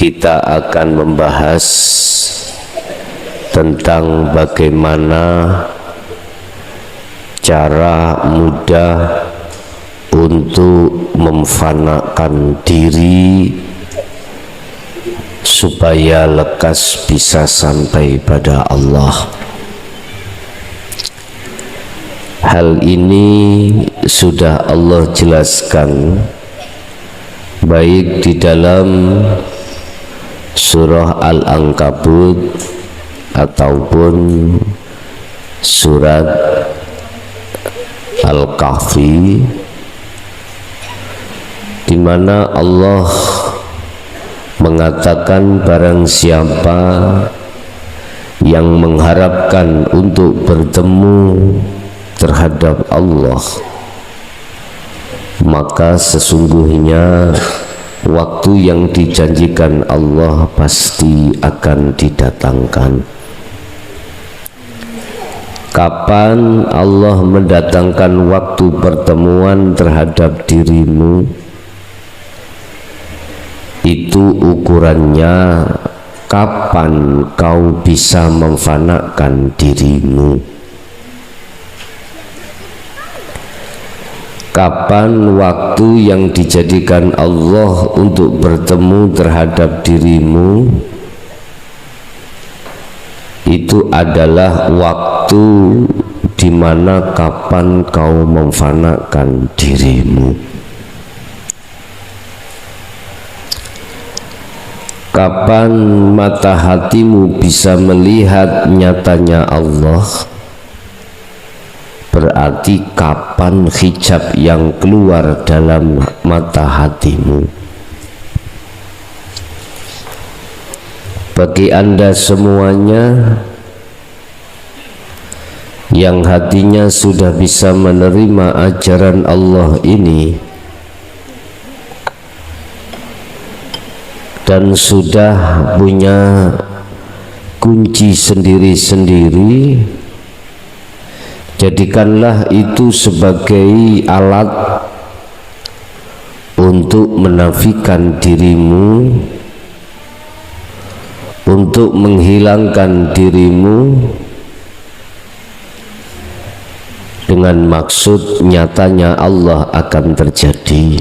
kita akan membahas tentang bagaimana cara mudah untuk memfanakan diri supaya lekas bisa sampai pada Allah. Hal ini sudah Allah jelaskan baik di dalam surah Al-Ankabut ataupun surat Al-Kahfi, di mana Allah mengatakan barang siapa yang mengharapkan untuk bertemu terhadap Allah, maka sesungguhnya waktu yang dijanjikan Allah pasti akan didatangkan. Kapan Allah mendatangkan waktu pertemuan terhadap dirimu? Itu ukurannya kapan kau bisa memfanakan dirimu. Kapan waktu yang dijadikan Allah untuk bertemu terhadap dirimu? Itu adalah waktu di mana kapan kau memfanakan dirimu. Kapan mata hatimu bisa melihat nyatanya Allah? Berarti kapan hijab yang keluar dalam mata hatimu. Bagi Anda semuanya yang hatinya sudah bisa menerima ajaran Allah ini dan sudah punya kunci sendiri-sendiri, jadikanlah itu sebagai alat untuk menafikan dirimu, untuk menghilangkan dirimu, dengan maksud nyatanya Allah akan terjadi.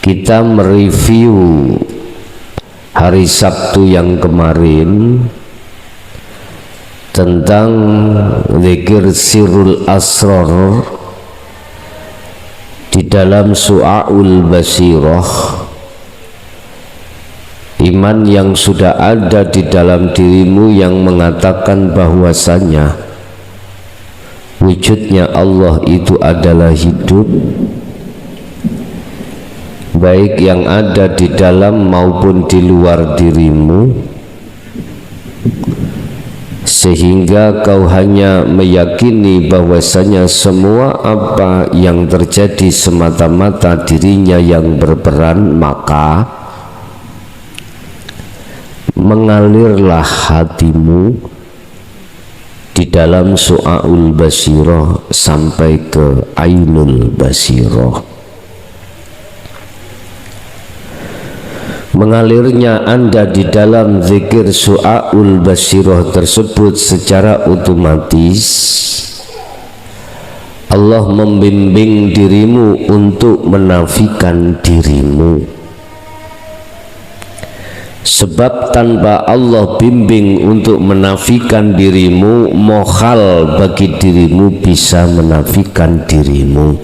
Kita mereview hari Sabtu yang kemarin tentang zikir sirrul asrar di dalam Su'aul Basirah. Iman yang sudah ada di dalam dirimu yang mengatakan bahwasanya wujudnya Allah itu adalah hidup, baik yang ada di dalam maupun di luar dirimu, sehingga kau hanya meyakini bahwasanya semua apa yang terjadi semata-mata dirinya yang berperan, maka mengalirlah hatimu di dalam Su'aul Basirah sampai ke Ainul Basirah. Mengalirnya Anda di dalam zikir Su'aul Basirah tersebut secara otomatis Allah membimbing dirimu untuk menafikan dirimu. Sebab tanpa Allah bimbing untuk menafikan dirimu, mohal bagi dirimu bisa menafikan dirimu.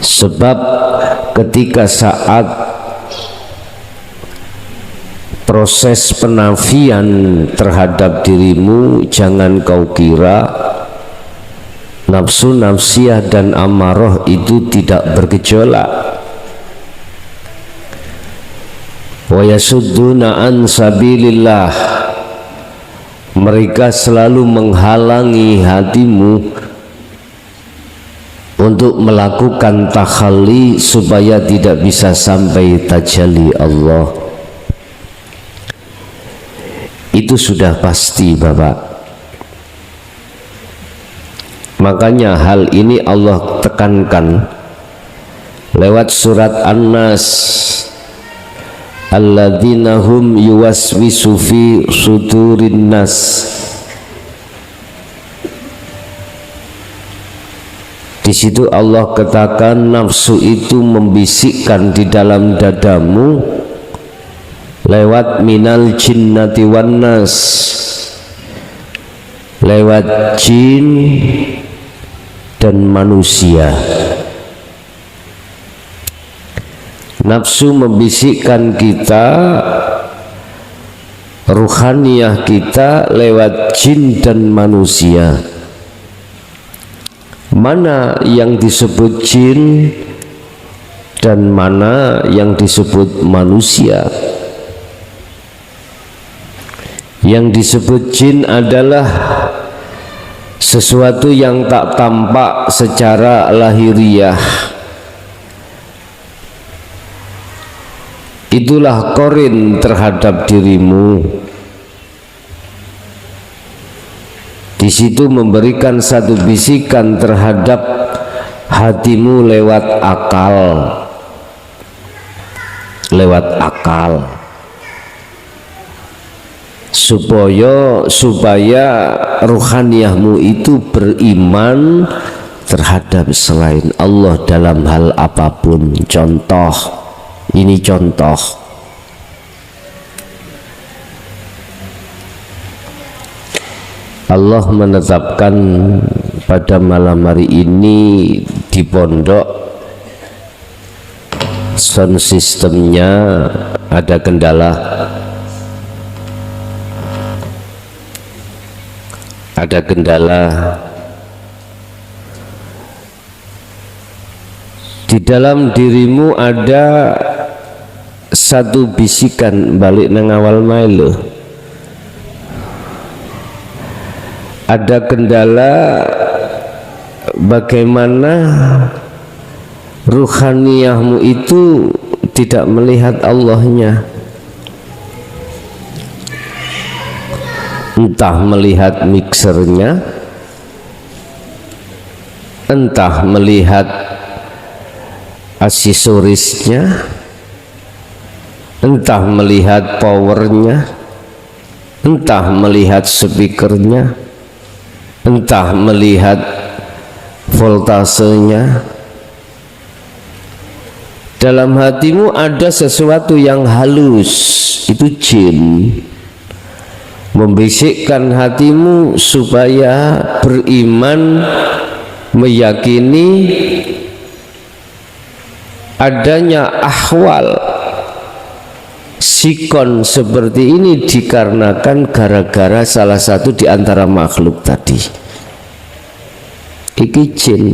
Sebab ketika saat proses penafian terhadap dirimu, jangan kau kira nafsu nafsiyah dan amarah itu tidak bergejolak. Wa yasudduna an sabilillah, mereka selalu menghalangi hatimu untuk melakukan takhalli supaya tidak bisa sampai tajalli Allah. Itu sudah pasti, Bapak. Makanya hal ini Allah tekankan lewat surat An-Nas, alladzina hum yuwaswisu fi sudurin nas. Di situ Allah katakan nafsu itu membisikkan di dalam dadamu lewat minal jinnati wan nas, lewat jin dan manusia. Nafsu membisikkan kita, ruhaniyah kita lewat jin dan manusia. Mana yang disebut jin dan mana yang disebut manusia? Yang disebut jin adalah sesuatu yang tak tampak secara lahiriah. Itulah korin terhadap dirimu. Di situ memberikan satu bisikan terhadap hatimu lewat akal, supaya ruhaniyahmu itu beriman terhadap selain Allah dalam hal apapun. Contoh, ini contoh. Allah menetapkan pada malam hari ini di pondok sound sistemnya ada kendala, di dalam dirimu ada satu bisikan balik nang awal mailo. Ada kendala bagaimana ruhaniyahmu itu tidak melihat Allahnya, entah melihat mixernya, entah melihat aksesorisnya, entah melihat powernya, entah melihat speakernya, entah melihat voltasenya. Dalam hatimu ada sesuatu yang halus, itu jin, membisikkan hatimu supaya beriman, meyakini adanya ahwal sikon seperti ini dikarenakan gara-gara salah satu di antara makhluk tadi. Iki jin.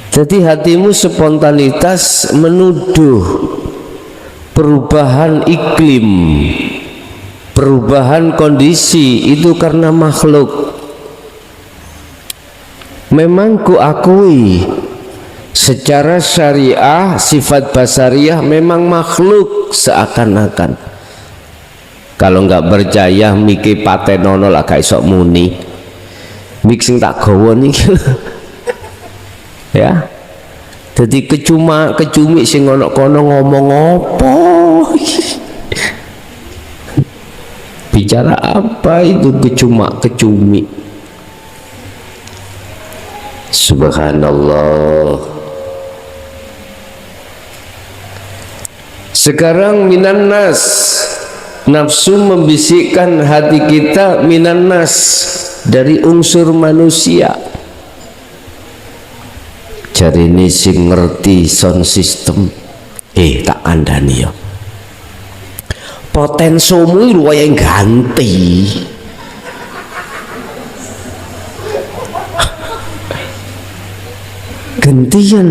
Jadi hatimu spontanitas menuduh perubahan iklim, perubahan kondisi itu karena makhluk. Memang kuakui secara syariah sifat basariah memang makhluk seakan-akan. Kalau nggak percaya miki patenono lah gak iso muni. Mik sing tak gawa niki. Ya. Jadi kecumi sing ono kono ngomong apa? Bicara apa itu kecumi? Subhanallah. Sekarang minan nas, nafsu membisikkan hati kita minan nas, dari unsur manusia. Jadi ini sing ngerti sound system, tak kandhani ya. Potensomu lu yang ganti. Gantian.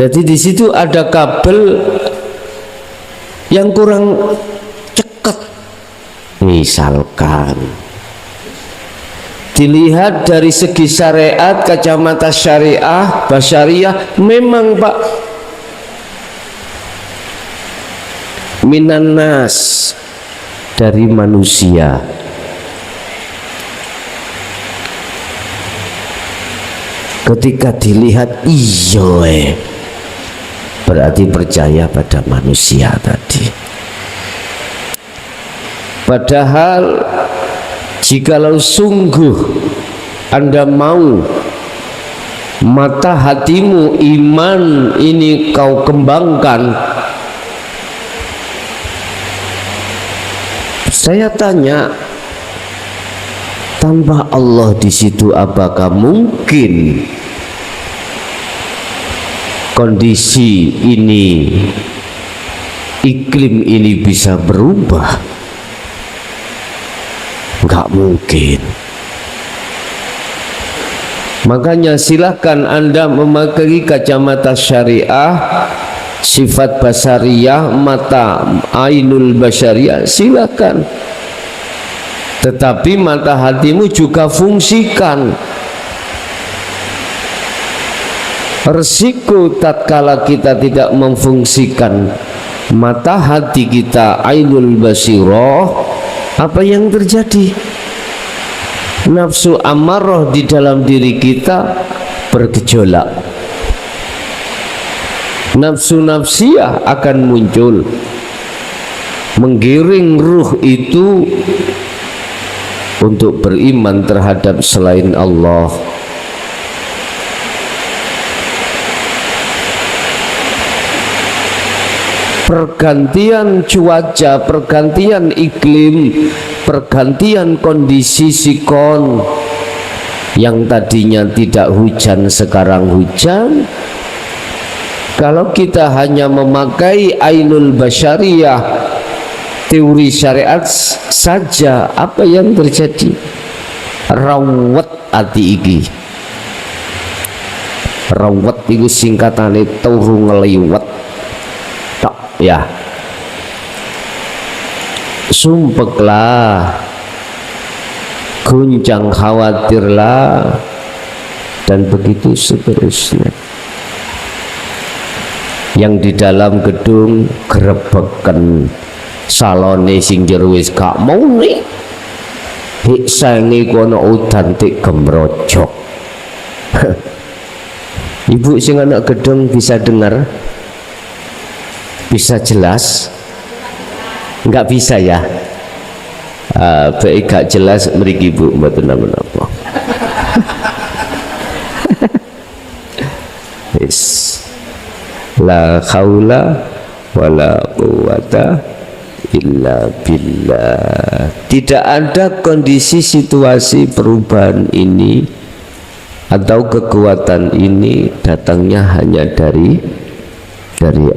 Jadi di situ ada kabel yang kurang cekat. Misalkan dilihat dari segi syariat, kacamata syariah, basyariah, memang Pak, minan nas, dari manusia. Ketika dilihat iya, berarti percaya pada manusia tadi. Padahal jikalau sungguh Anda mau mata hatimu iman ini kau kembangkan, saya tanya, tanpa Allah di situ apakah mungkin kondisi ini, iklim ini bisa berubah? Enggak mungkin. Makanya silakan Anda memakai kacamata syariah, sifat basariyah, mata ainul basyariyah, silakan. Tetapi mata hatimu juga fungsikan. Resiko tatkala kita tidak memfungsikan mata hati kita ainul basirah, apa yang terjadi? Nafsu amarah di dalam diri kita bergejolak, nafsu nafsiyah akan muncul, menggiring ruh itu untuk beriman terhadap selain Allah. Pergantian cuaca, pergantian iklim, pergantian kondisi sikon, yang tadinya tidak hujan sekarang hujan. Kalau kita hanya memakai ainul basyariyah, teori syariat saja, apa yang terjadi? Rawat ati iki. Rawat itu singkatane turu ngeliwat. Tak ya. Sumpeklah, guncang khawatirlah, dan begitu seterusnya. Yang di dalam gedung grebekan salone sing jero wis gak mau nih, hik sange kono udan tik gemrojok. Ibu sing anak gedung bisa dengar, bisa jelas? Enggak bisa ya? Baik gak jelas mriki Bu, mboten napa-napa. Wis. La haula wala quwata illa billah. Tidak ada kondisi situasi perubahan ini atau kekuatan ini datangnya hanya dari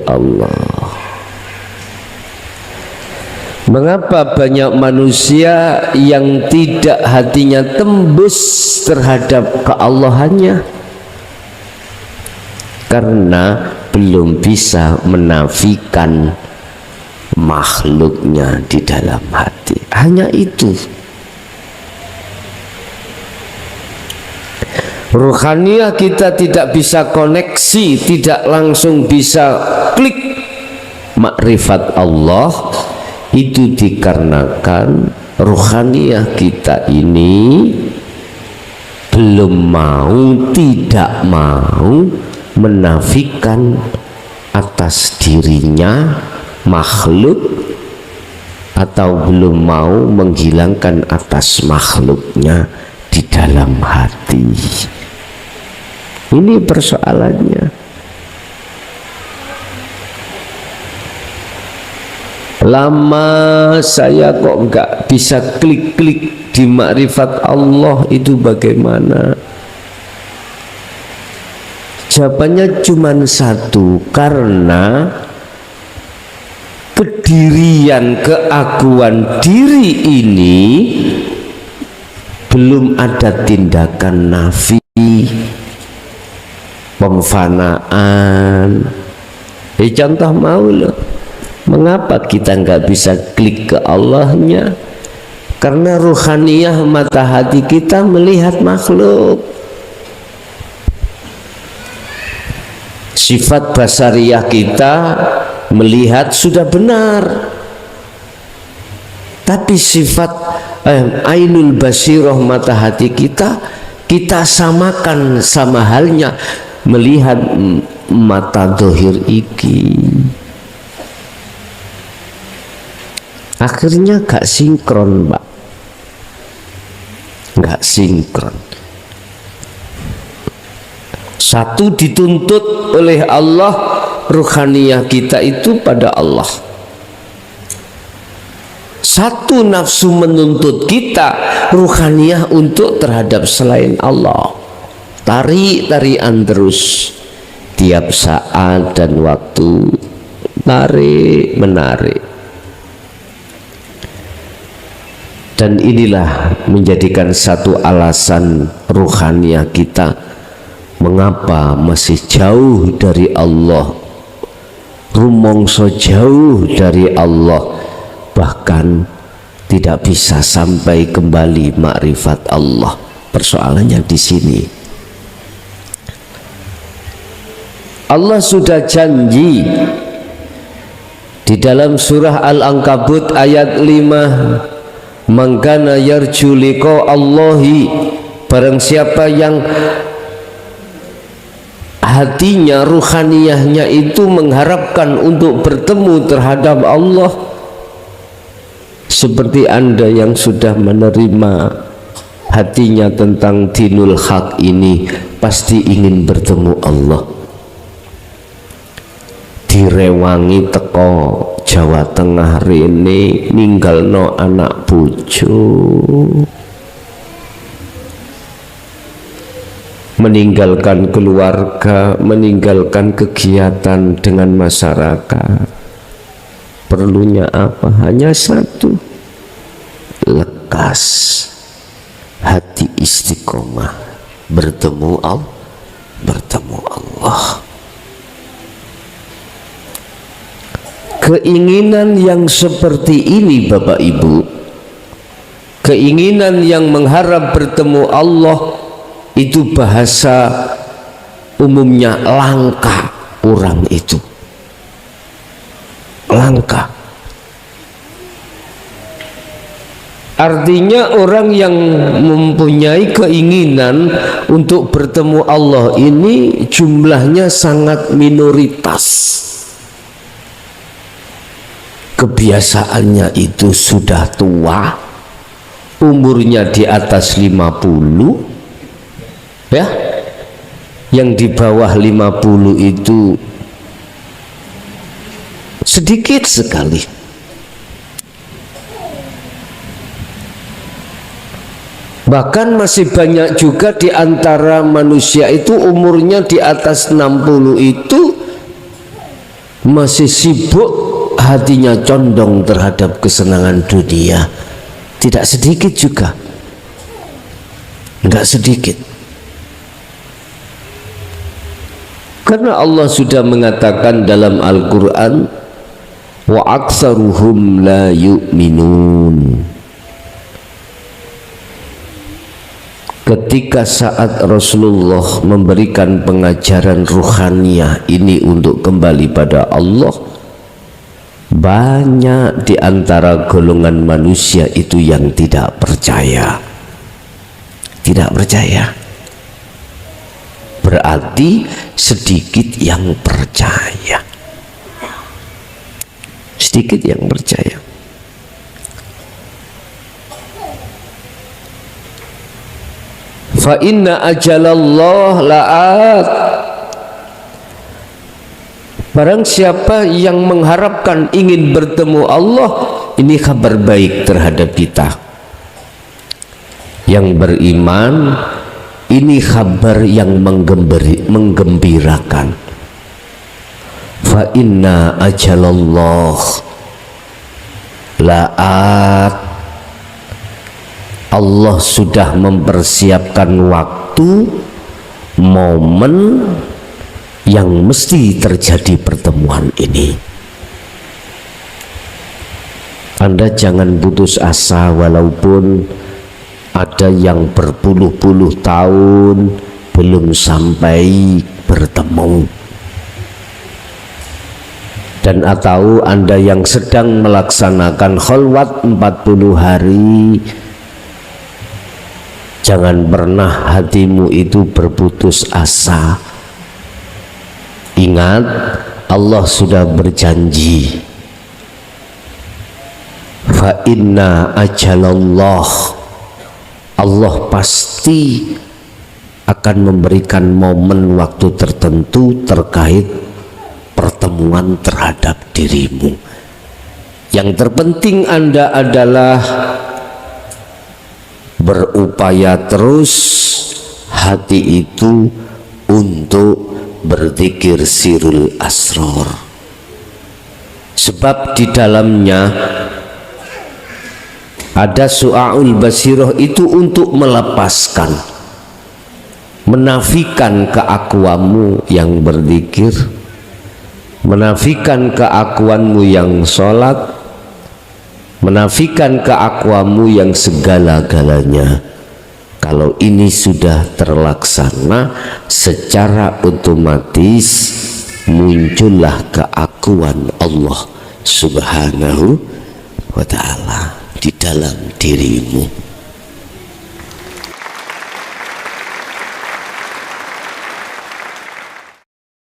Allah. Mengapa banyak manusia yang tidak hatinya tembus terhadap keallahannya? Karena belum bisa menafikan makhluknya di dalam hati. Hanya itu. Ruhaniyah kita tidak bisa koneksi, tidak langsung bisa klik makrifat Allah. Itu dikarenakan ruhaniyah kita ini belum mau, tidak mau menafikan atas dirinya makhluk, atau belum mau menghilangkan atas makhluknya di dalam hati. Ini persoalannya. Lama saya kok enggak bisa klik-klik di makrifat Allah, itu bagaimana? Jawabannya cuma satu, karena kedirian, keakuan diri ini belum ada tindakan nafi, pemfanaan. Contoh mau loh, mengapa kita nggak bisa klik ke Allahnya? Karena ruhaniyah mata hati kita melihat makhluk. Sifat basariyah kita melihat sudah benar, tapi sifat ainul basirah mata hati kita kita samakan sama halnya melihat mata dohir iki, akhirnya gak sinkron, Pak. Gak sinkron. Satu dituntut oleh Allah, ruhaniyah kita itu pada Allah. Satu nafsu menuntut kita ruhaniyah untuk terhadap selain Allah. Tarik-tarian terus tiap saat dan waktu, tarik menarik. Dan inilah menjadikan satu alasan ruhaniyah kita mengapa masih jauh dari Allah, rumongso jauh dari Allah, bahkan tidak bisa sampai kembali makrifat Allah. Persoalannya di sini. Allah sudah janji di dalam surah Al-Ankabut ayat 5, "Mangkana yarju liqa Allahi", barang siapa yang hatinya, ruhaniyahnya itu mengharapkan untuk bertemu terhadap Allah, seperti Anda yang sudah menerima hatinya tentang dinul haq ini, pasti ingin bertemu Allah. Direwangi teko Jawa Tengah rene, ninggalno anak bojo, meninggalkan keluarga, meninggalkan kegiatan dengan masyarakat. Perlunya apa? Hanya satu, lekas, hati istiqomah, bertemu Allah. Keinginan yang seperti ini, Bapak Ibu, keinginan yang mengharap bertemu Allah, itu bahasa umumnya langka orang itu, langka. Artinya orang yang mempunyai keinginan untuk bertemu Allah ini jumlahnya sangat minoritas. Kebiasaannya itu sudah tua, umurnya di atas 50, ya, yang di bawah 50 itu sedikit sekali. Bahkan masih banyak juga di antara manusia itu umurnya di atas 60 itu masih sibuk, hatinya condong terhadap kesenangan dunia. Tidak sedikit juga, tidak sedikit. Karena Allah sudah mengatakan dalam Al-Quran, wa aksaruhum la yu'minun. Ketika saat Rasulullah memberikan pengajaran ruhaniyah ini untuk kembali pada Allah, banyak di antara golongan manusia itu yang tidak percaya. Tidak percaya. Berarti sedikit yang percaya. Sedikit yang percaya. Fa inna ajalallah la'at. Barang siapa yang mengharapkan ingin bertemu Allah, ini kabar baik terhadap kita. Yang beriman, ini kabar yang menggembirakan. Fa inna ajalallah la'at. Allah sudah mempersiapkan waktu, momen yang mesti terjadi pertemuan ini. Anda jangan putus asa walaupun ada yang berpuluh-puluh tahun belum sampai bertemu. Dan atau Anda yang sedang melaksanakan kholwat 40 hari Jangan pernah hatimu itu berputus asa. Ingat, Allah sudah berjanji, fa inna ajalallah, Allah pasti akan memberikan momen waktu tertentu terkait pertemuan terhadap dirimu. Yang terpenting Anda adalah berupaya terus hati itu untuk berzikir sirul asror, sebab di dalamnya ada su'aul basirah itu untuk melepaskan, menafikan keakuanmu yang berzikir, menafikan keakuanmu yang sholat, menafikan keakuanmu yang segala-galanya. Kalau ini sudah terlaksana, secara otomatis muncullah keakuan Allah Subhanahu wa ta'ala di dalam dirimu.